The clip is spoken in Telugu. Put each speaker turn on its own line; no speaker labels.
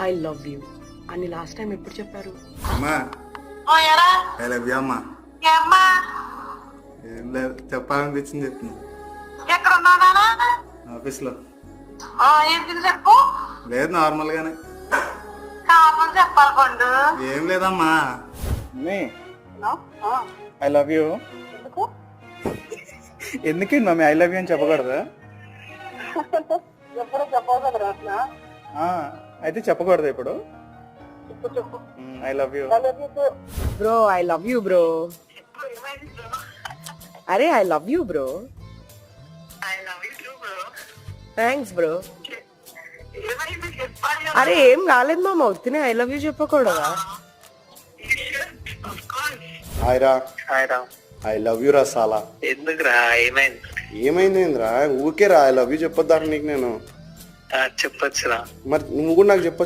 ఐ లవ్ యూ అని లాస్ట్ టైం ఎప్పుడు చెప్పారు?
అమ్మా ఐ లవ్ యూ అమ్మా. ఏం లేదు, చెప్పాలనిపించింది చెప్తున్నా.
ఎక్కడ ఉన్నానా?
ఆఫీస్ లో.
ఏంటి చెప్పు.
లేదు, నార్మల్ గానే.
కారణం చెప్పాలి పండు.
ఏం లేదమ్మా. I love you.
ఎందుకు?
ఎందుకండి మమ్మీ ఐ లవ్ యూ అని చెప్పకూడదా?
ఎప్పుడు చెప్పకూడదు అట్లా.
అయితే చెప్పకూడదు ఇప్పుడు.
ఇప్పుడు చెప్పు.
I love you.
Bro I love you bro. అరే I love you bro.
I love you too bro.
Thanks bro.
ఏమైంది చెప్పాలి.
అరే ఏం కాలేదు మామ, వద్దునే ఐ లవ్ యూ చెప్పకూడదా?
హాయ్ రా.
హాయ్ రా.
ఐ లవ్ యూ రా సాలా.
ఎందుకురా ఏమైంది?
ఏమైంది ఏంద్రా? ఊరికే రా ఐ లవ్ యూ చెప్పొద్దా నీకు నేను?
చెప్పొచ్చురా.
మరి నువ్వు కూడా నాకు చెప్పొచ్చు